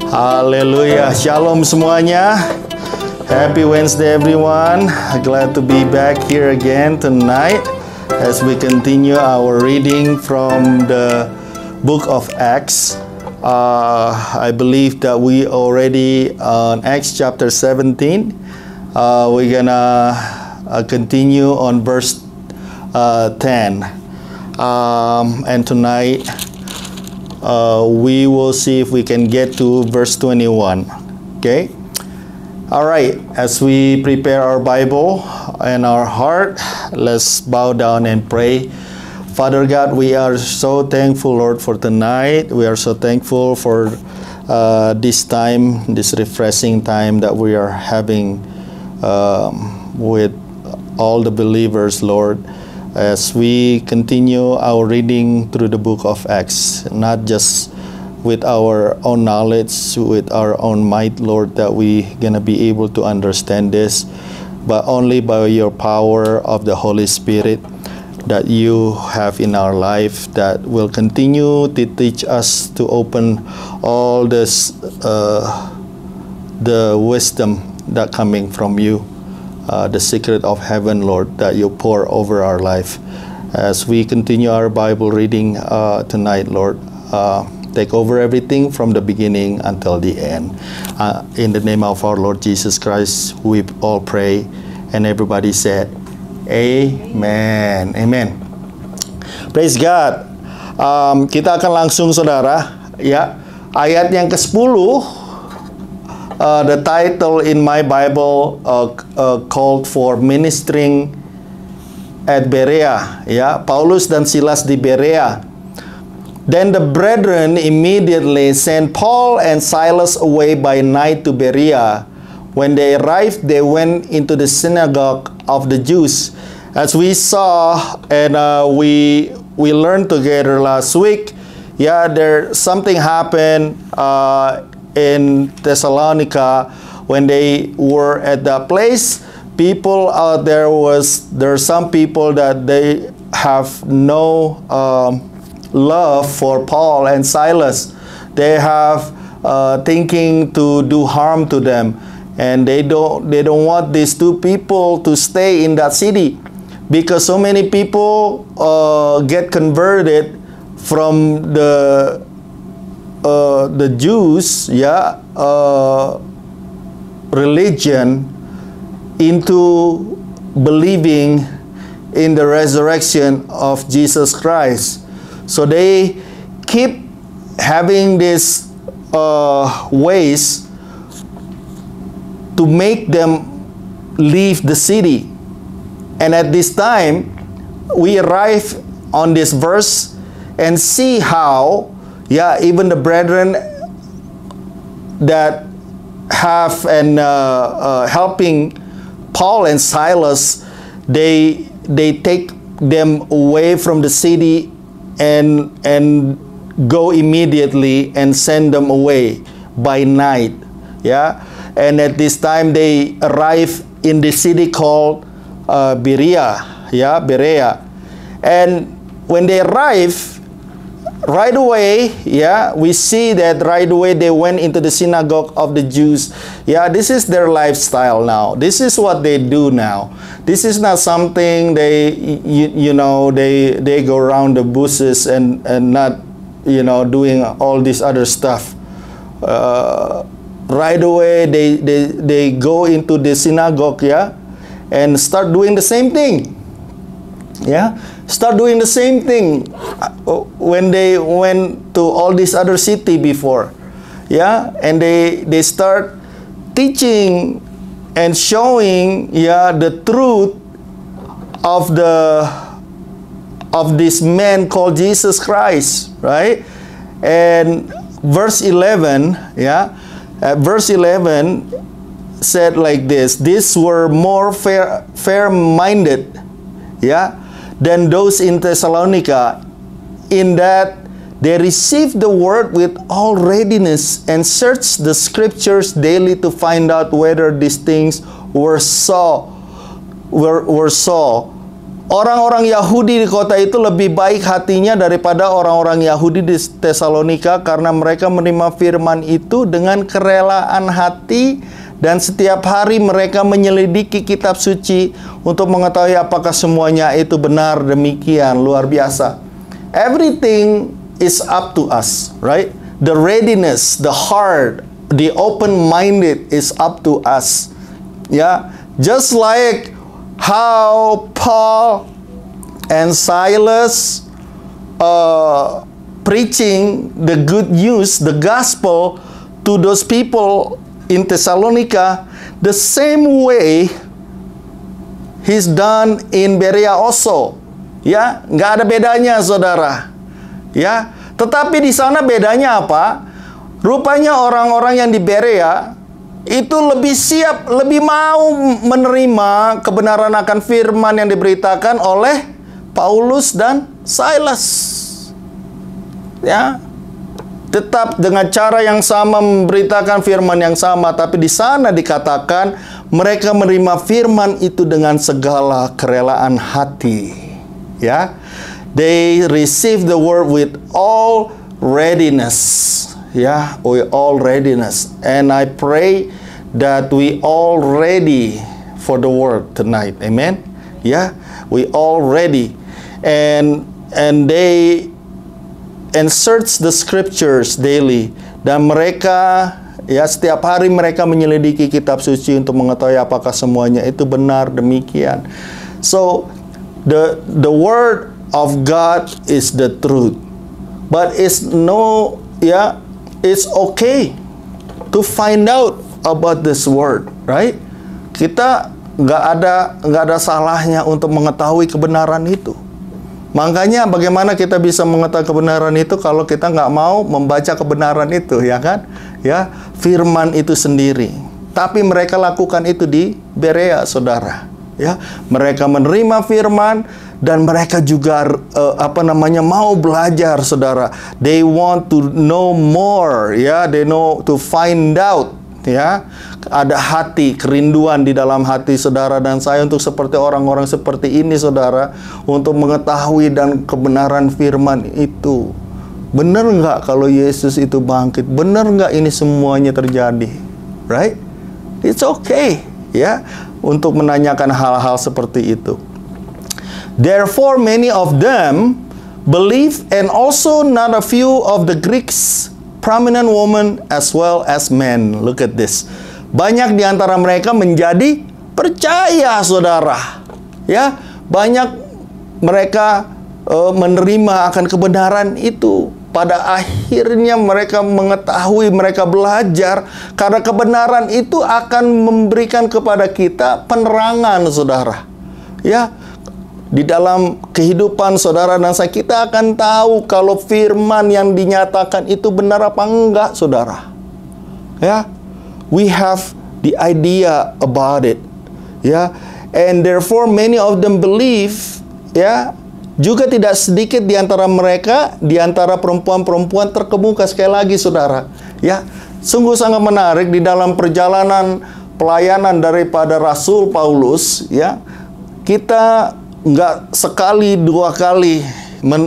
Haleluya. Shalom semuanya. Happy Wednesday everyone. Glad to be back here again tonight as we continue our reading from the book of Acts. I believe that we already on Acts chapter 17. We're gonna continue on verse 10. And tonight we will see if we can get to verse 21. Okay? All right, as we prepare our Bible and our heart, let's bow down and pray. Father God, we are so thankful, Lord, for tonight. We are so thankful for this time, this refreshing time that we are having with all the believers, Lord, as we continue our reading through the book of Acts, not just with our own knowledge, with our own might, Lord, that we gonna be able to understand this, but only by your power of the Holy Spirit that you have in our life, that will continue to teach us to open all this, the wisdom that coming from you, the secret of heaven, Lord, that you pour over our life. As we continue our Bible reading tonight, Lord, take over everything from the beginning until the end. In the name of our Lord Jesus Christ, we all pray. And everybody said, Amen. Amen. Praise God. Kita akan langsung, saudara, ya. Ayat yang ke-10, the title in my Bible called for ministering at Berea. Ya, Paulus dan Silas di Berea. Then the brethren immediately sent Paul and Silas away by night to Berea. When they arrived, they went into the synagogue of the Jews. As we saw and we learned together last week, something happened in Thessalonica when they were at that place. People out there are some people that they have no love for Paul and Silas. They have thinking to do harm to them, and they don't want these two people to stay in that city, because so many people get converted from the Jews religion into believing in the resurrection of Jesus Christ. So they keep having these ways to make them leave the city. And at this time, we arrive on this verse and see how, even the brethren that have and helping Paul and Silas, they take them away from the city and go immediately and send them away by night. And at this time they arrive in the city called Berea. And when they arrive, right away, we see that right away they went into the synagogue of the Jews. This is their lifestyle now. This is what they do now. This is not something they go around the bushes and not, doing all this other stuff. Right away they go into the synagogue, and start doing the same thing. Start doing the same thing when they went to all this other city before. And they start teaching and showing the truth of this man called Jesus Christ, right? And verse 11, verse 11 said like this: these were more fair-minded, than those in Thessalonica, in that they received the word with all readiness and searched the scriptures daily to find out whether these things were so. Orang-orang Yahudi di kota itu lebih baik hatinya daripada orang-orang Yahudi di Tesalonika karena mereka menerima firman itu dengan kerelaan hati dan setiap hari mereka menyelidiki kitab suci untuk mengetahui apakah semuanya itu benar. Demikian luar biasa. Everything is up to us, right? The readiness, the heart, the open-minded is up to us. Ya, just like how Paul and Silas preaching the good news, the gospel to those people in Thessalonica, the same way he's done in Berea also. Ya, nggak ada bedanya, saudara. Ya, tetapi di sana bedanya apa? Rupanya orang-orang yang di Berea itu lebih siap, lebih mau menerima kebenaran akan firman yang diberitakan oleh Paulus dan Silas. Ya, tetap dengan cara yang sama memberitakan firman yang sama, tapi di sana dikatakan mereka menerima firman itu dengan segala kerelaan hati. Ya, they receive the word with all readiness. Ya, we all readiness. And I pray that we all ready for the word tonight. Amen. Ya, we all ready. And they search the scriptures daily. Dan mereka, ya, setiap hari mereka menyelidiki kitab suci untuk mengetahui apakah semuanya itu benar. Demikian. So the word of God is the truth. But it's it's okay to find out about this word, right? Kita nggak ada salahnya untuk mengetahui kebenaran itu. Makanya bagaimana kita bisa mengetahui kebenaran itu kalau kita nggak mau membaca kebenaran itu, ya kan? Ya, firman itu sendiri. Tapi mereka lakukan itu di Berea, saudara. Ya, mereka menerima firman dan mereka juga mau belajar, saudara. They want to know more, ya. They know to find out, ya. Ada hati, kerinduan di dalam hati saudara dan saya untuk seperti orang-orang seperti ini, saudara, untuk mengetahui dan kebenaran firman itu. Benar nggak kalau Yesus itu bangkit? Benar nggak ini semuanya terjadi? Right? It's okay, ya, untuk menanyakan hal-hal seperti itu. Therefore many of them believe, and also not a few of the Greeks, prominent women as well as men. Look at this. Banyak di antara mereka menjadi percaya, saudara. Ya, banyak mereka menerima akan kebenaran itu. Pada akhirnya mereka mengetahui, mereka belajar, karena kebenaran itu akan memberikan kepada kita penerangan, saudara. Ya, di dalam kehidupan saudara dan saya, kita akan tahu kalau firman yang dinyatakan itu benar apa enggak, saudara. Ya, we have the idea about it. Ya, and therefore many of them believe, ya. Juga tidak sedikit di antara mereka, di antara perempuan-perempuan terkemuka, sekali lagi, saudara. Ya, sungguh sangat menarik di dalam perjalanan pelayanan daripada Rasul Paulus, ya. Kita nggak sekali dua kali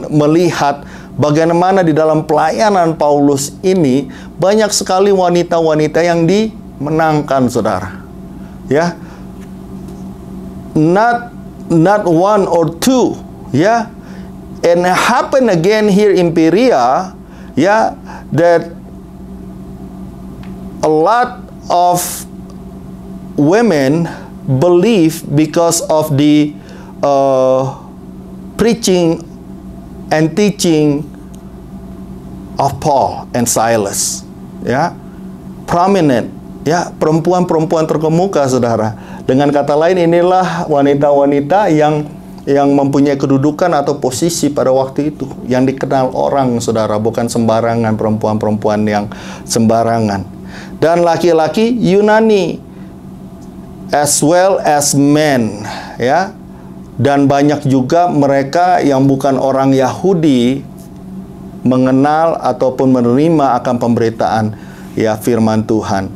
melihat bagaimana di dalam pelayanan Paulus ini banyak sekali wanita-wanita yang dimenangkan, saudara. Ya, not one or two. Ya, and happen again here in Berea, ya, that a lot of women believe because of the preaching and teaching of Paul and Silas. Ya, prominent, ya, perempuan-perempuan terkemuka, saudara. Dengan kata lain, inilah wanita-wanita yang mempunyai kedudukan atau posisi pada waktu itu, yang dikenal orang, saudara, bukan sembarangan perempuan-perempuan yang sembarangan. Dan laki-laki Yunani as well as men, ya. Dan banyak juga mereka yang bukan orang Yahudi mengenal ataupun menerima akan pemberitaan, ya, firman Tuhan.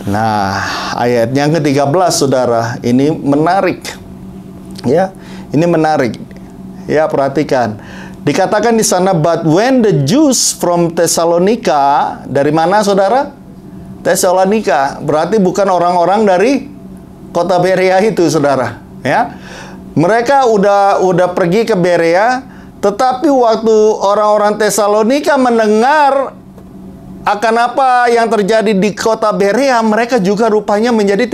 Nah, ayat yang ke-13, saudara, ini menarik. Ya, Ini menarik. Ya, perhatikan. Dikatakan di sana, but when the Jews from Thessalonica, dari mana saudara? Thessalonica, berarti bukan orang-orang dari kota Berea itu, saudara. Ya, mereka udah pergi ke Berea, tetapi waktu orang-orang Thessalonica mendengar akan apa yang terjadi di kota Berea, mereka juga rupanya menjadi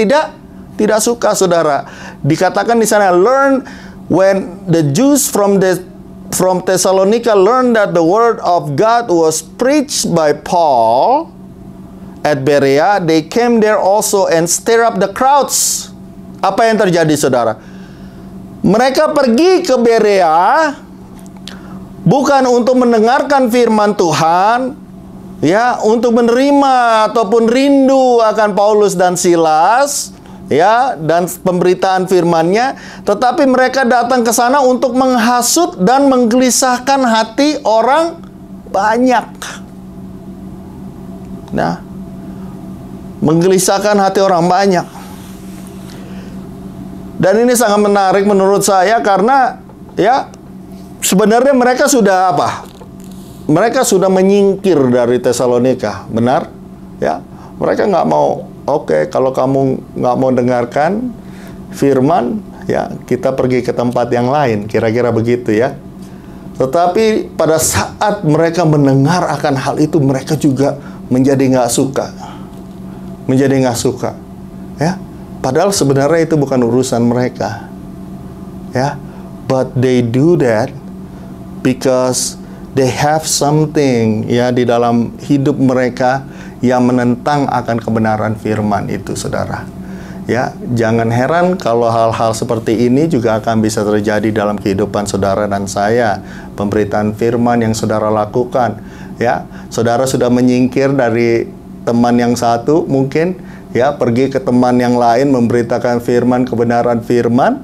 tidak suka, saudara. Dikatakan di sana, learn when the Jews from Thessalonica learned that the word of God was preached by Paul at Berea, they came there also and stir up the crowds. Apa yang terjadi, saudara? Mereka pergi ke Berea bukan untuk mendengarkan firman Tuhan, ya, untuk menerima ataupun rindu akan Paulus dan Silas, ya, dan pemberitaan firman-Nya, tetapi mereka datang ke sana untuk menghasut dan menggelisahkan hati orang banyak. Nah, menggelisahkan hati orang banyak. Dan ini sangat menarik menurut saya karena, ya, sebenarnya mereka sudah apa? Mereka sudah menyingkir dari Tesalonika, benar? Ya, mereka nggak mau. Oke, kalau kamu nggak mau dengarkan firman, ya, kita pergi ke tempat yang lain, kira-kira begitu, ya. Tetapi pada saat mereka mendengar akan hal itu, mereka juga menjadi nggak suka. Ya. Padahal sebenarnya itu bukan urusan mereka. Ya. But they do that because they have something, ya, di dalam hidup mereka yang menentang akan kebenaran firman itu, saudara. Ya, jangan heran kalau hal-hal seperti ini juga akan bisa terjadi dalam kehidupan saudara dan saya. Pemberitaan firman yang saudara lakukan, ya, saudara sudah menyingkir dari teman yang satu mungkin, ya, pergi ke teman yang lain memberitakan firman, kebenaran firman.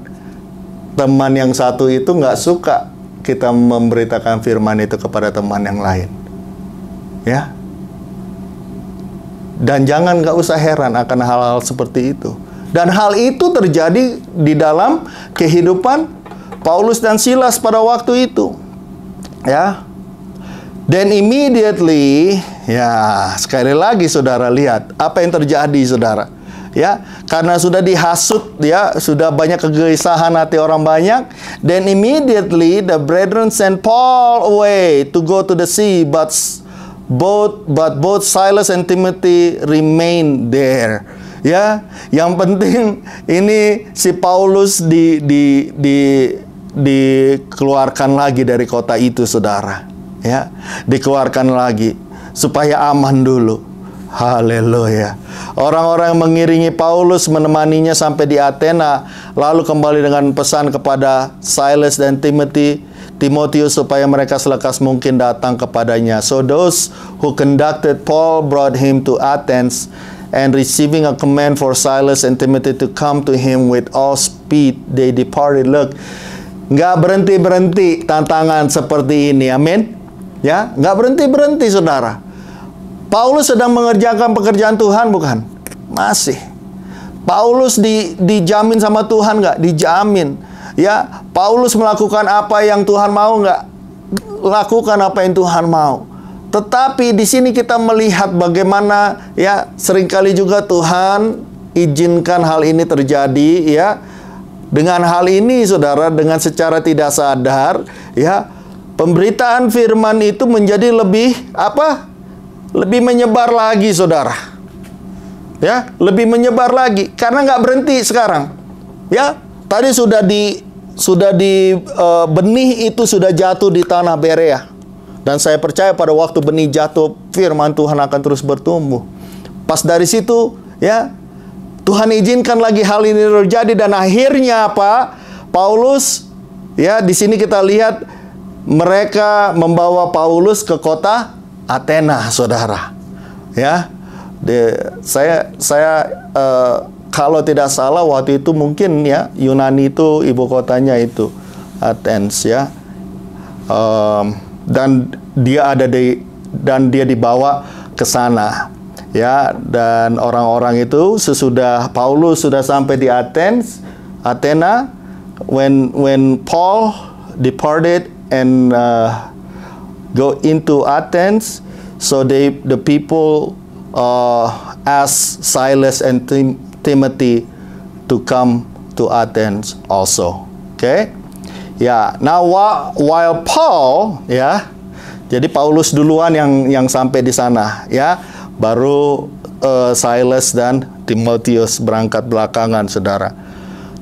Teman yang satu itu nggak suka kita memberitakan firman itu kepada teman yang lain, ya. Dan jangan nggak usah heran akan hal-hal seperti itu. Dan hal itu terjadi di dalam kehidupan Paulus dan Silas pada waktu itu, ya. Then immediately, ya, sekali lagi saudara lihat apa yang terjadi, saudara. Ya, karena sudah dihasut, ya, sudah banyak kegelisahan hati orang banyak. Then immediately the brethren sent Paul away to go to the sea, but both Silas and Timothy remained there. Ya, yang penting ini si Paulus dikeluarkan lagi dari kota itu, saudara. Ya, dikeluarkan lagi supaya aman dulu. Haleluya. Orang-orang yang mengiringi Paulus menemaninya sampai di Athena, lalu kembali dengan pesan kepada Silas dan Timotius supaya mereka selekas mungkin datang kepadanya. So those who conducted Paul brought him to Athens, and receiving a command for Silas and Timothy to come to him with all speed, they departed. Look, nggak berhenti-berhenti tantangan seperti ini, amin. Ya, nggak berhenti-berhenti, saudara. Paulus sedang mengerjakan pekerjaan Tuhan, bukan? Masih. Paulus dijamin sama Tuhan nggak? Dijamin. Ya, Paulus melakukan apa yang Tuhan mau nggak? Lakukan apa yang Tuhan mau. Tetapi di sini kita melihat bagaimana, ya, seringkali juga Tuhan izinkan hal ini terjadi, ya. Dengan hal ini, saudara, dengan secara tidak sadar, ya, pemberitaan firman itu menjadi lebih apa? Lebih menyebar lagi, saudara. Ya, lebih menyebar lagi karena nggak berhenti sekarang. Ya, tadi sudah benih itu sudah jatuh di tanah Berea. Dan saya percaya pada waktu benih jatuh, firman Tuhan akan terus bertumbuh. Pas dari situ, ya, Tuhan izinkan lagi hal ini terjadi dan akhirnya apa? Paulus, ya, di sini kita lihat mereka membawa Paulus ke kota Athena, saudara. Ya, saya kalau tidak salah waktu itu mungkin, ya, Yunani itu ibu kotanya itu Athens, ya. Dan dia dibawa ke sana, ya. Dan orang-orang itu sesudah Paulus sudah sampai di Athena, when Paul departed and go into Athens, so the people asked Silas and Timothy to come to Athens also. Okay? Ya, now while Paul, ya, jadi Paulus duluan yang sampai di sana, ya, baru Silas dan Timotius berangkat belakangan, saudara.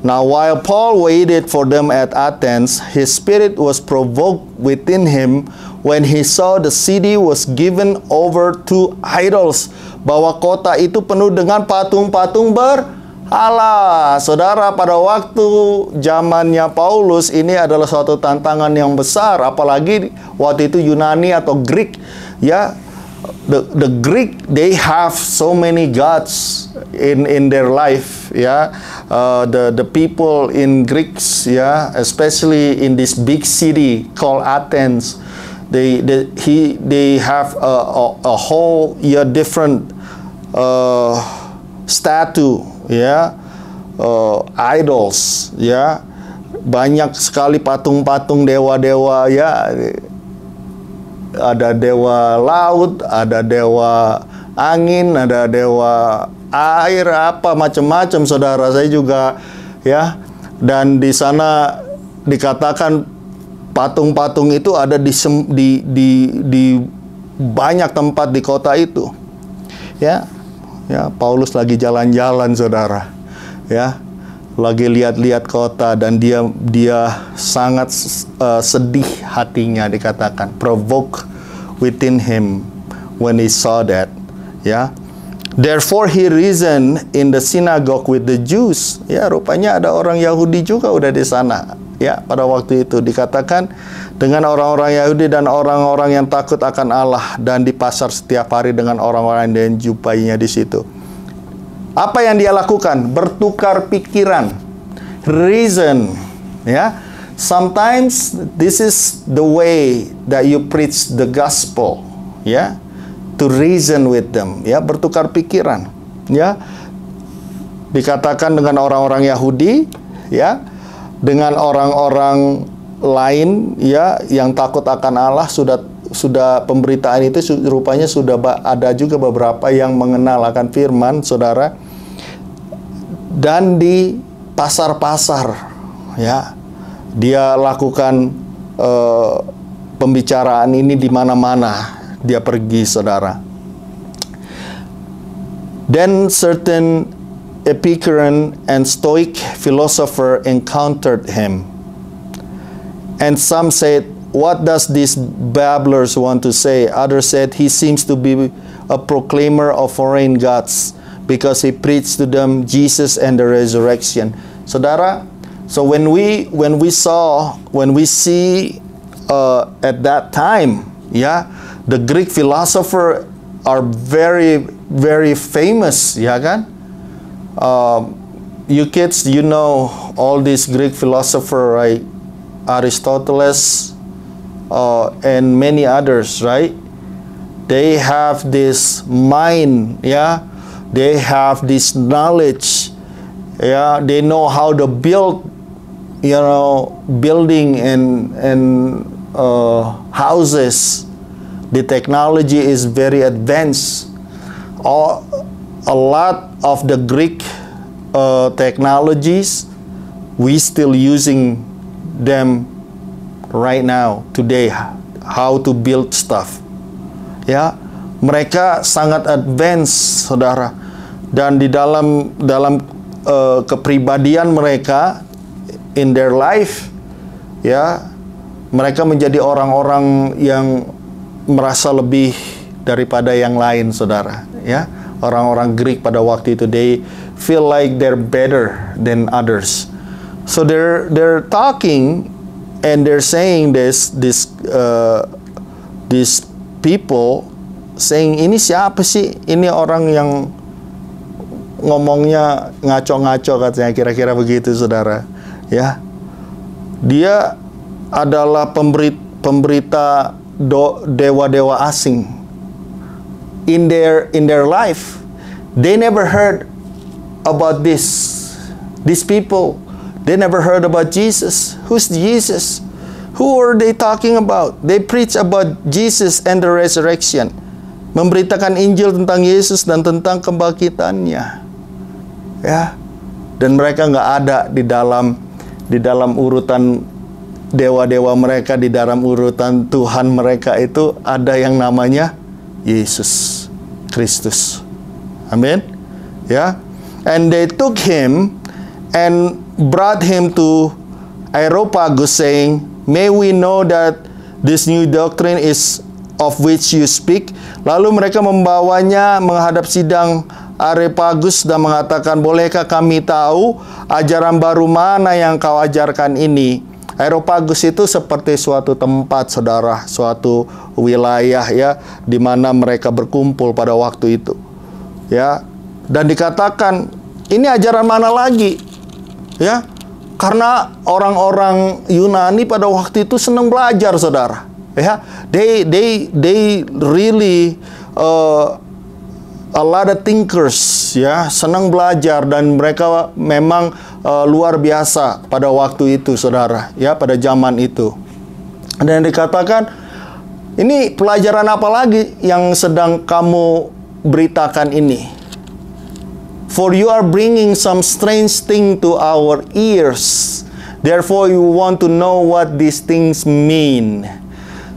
Now while Paul waited for them at Athens, his spirit was provoked within him when he saw the city was given over to idols, bahwa kota itu penuh dengan patung-patung Allah, saudara, pada waktu zamannya Paulus ini adalah suatu tantangan yang besar, apalagi waktu itu Yunani atau Greek, ya. The Greek, they have so many gods in their life, ya. The people in Greeks, ya, especially in this big city called Athens, they have a whole different statue, ya, idols, ya, banyak sekali patung-patung dewa-dewa, ya, ada dewa laut, ada dewa angin, ada dewa air, apa macam-macam, saudara. Saya juga, ya, dan di sana dikatakan patung-patung itu ada di banyak tempat di kota itu, ya. Ya, Paulus lagi jalan-jalan, saudara, ya, lagi lihat-lihat kota, dan dia sangat sedih hatinya, dikatakan provoke within him when he saw that, ya. Therefore he reasoned in the synagogue with the Jews. Ya, rupanya ada orang Yahudi juga udah di sana, ya, pada waktu itu dikatakan dengan orang-orang Yahudi dan orang-orang yang takut akan Allah, dan di pasar setiap hari dengan orang-orang yang dijumpai di situ. Apa yang dia lakukan? Bertukar pikiran, reason, ya. Sometimes this is the way that you preach the gospel, ya, to reason with them, ya, bertukar pikiran, ya. Dikatakan dengan orang-orang Yahudi, ya, dengan orang-orang lain, ya, yang takut akan Allah. Sudah pemberitaan itu rupanya sudah ada juga beberapa yang mengenal akan firman, saudara. Dan di pasar-pasar, ya, dia lakukan pembicaraan ini di mana-mana dia pergi, saudara. Then certain Epicurean and Stoic philosopher encountered him. And some said, "What does these babblers want to say?" Others said, "He seems to be a proclaimer of foreign gods, because he preached to them Jesus and the resurrection." Saudara, so when we see at that time, yeah, the Greek philosopher are very, very famous, ya kan? You kids, you know all these Greek philosopher, right? Aristoteles, and many others, right? They have this mind, yeah. They have this knowledge, yeah. They know how to build, you know, building and houses. The technology is very advanced. A lot of the Greek technologies, we still using them right now, today, how to build stuff, ya. Mereka sangat advance, saudara, dan di dalam kepribadian mereka, in their life, ya, mereka menjadi orang-orang yang merasa lebih daripada yang lain, saudara, ya. Orang-orang Greek pada waktu itu, they feel like they're better than others. So they're talking and they're saying these people saying, ini siapa sih? Ini orang yang ngomongnya ngaco-ngaco, katanya, kira-kira begitu, saudara, ya. Dia adalah pemberita dewa-dewa asing. In their life, they never heard about this. These people, They never heard about Jesus. Who's Jesus? Who are they talking about? They preach about Jesus and the resurrection. Memberitakan Injil tentang Yesus dan tentang kebangkitannya. Ya. Dan mereka nggak ada di dalam urutan dewa-dewa mereka, di dalam urutan Tuhan mereka itu ada yang namanya Yesus Kristus. Amin. Ya. And they took him and brought him to Areopagus, saying, "May we know that this new doctrine is of which you speak." Lalu mereka membawanya menghadap sidang Areopagus dan mengatakan, "Bolehkah kami tahu ajaran baru mana yang kau ajarkan ini?" Areopagus itu seperti suatu tempat, saudara, suatu wilayah ya, di mana mereka berkumpul pada waktu itu. Ya, dan dikatakan, ini ajaran mana lagi? Ya, karena orang-orang Yunani pada waktu itu senang belajar, saudara. Ya, they really a lot of thinkers, ya, senang belajar, dan mereka memang luar biasa pada waktu itu, saudara. Ya, pada zaman itu. Dan dikatakan, ini pelajaran apa lagi yang sedang kamu beritakan ini? For you are bringing some strange thing to our ears. Therefore you want to know what these things mean.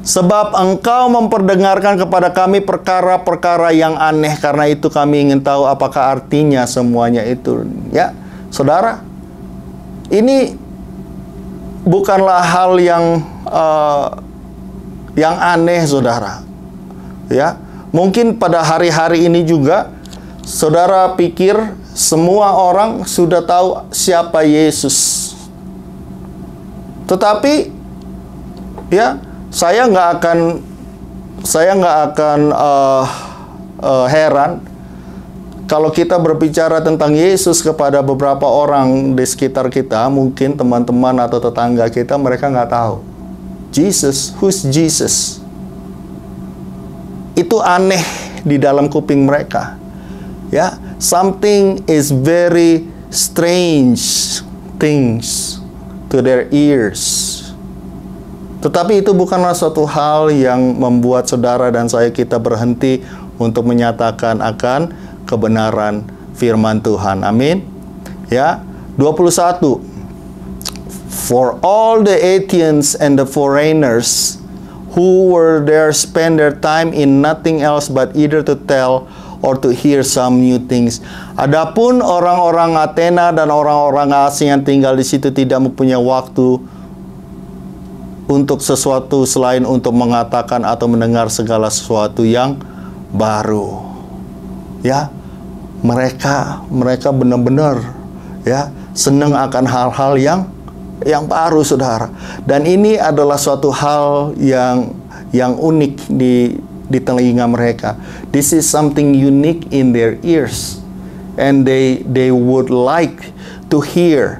Sebab engkau memperdengarkan kepada kami perkara-perkara yang aneh. Karena itu kami ingin tahu apakah artinya semuanya itu. Ya, saudara, ini bukanlah hal yang aneh, saudara. Ya, mungkin pada hari-hari ini juga saudara pikir semua orang sudah tahu siapa Yesus. Tetapi ya, saya nggak akan heran kalau kita berbicara tentang Yesus kepada beberapa orang di sekitar kita, mungkin teman-teman atau tetangga kita, mereka nggak tahu Jesus. Who's Jesus? Itu aneh di dalam kuping mereka. Ya, something is very strange things to their ears. Tetapi itu bukanlah suatu hal yang membuat saudara dan saya kita berhenti untuk menyatakan akan kebenaran firman Tuhan. Amin. Ya, 21. For all the Athenians and the foreigners who were there spend their time in nothing else but either to tell or to hear some new things. Adapun orang-orang Athena dan orang-orang asing yang tinggal di situ tidak mempunyai waktu untuk sesuatu selain untuk mengatakan atau mendengar segala sesuatu yang baru. Ya, mereka benar-benar ya senang akan hal-hal yang baru, saudara. Dan ini adalah suatu hal yang unik di telinga mereka. This is something unique in their ears, and they would like to hear.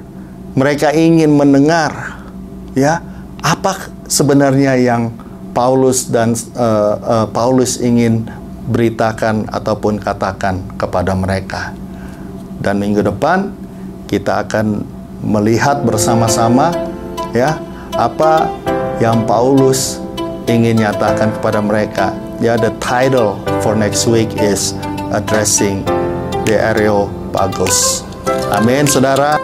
Mereka ingin mendengar, ya, apa sebenarnya yang Paulus ingin beritakan ataupun katakan kepada mereka. Dan minggu depan kita akan melihat bersama-sama, ya, apa yang Paulus ingin nyatakan kepada mereka. Ya, the title for next week is Addressing the Areopagus. Amin, saudara.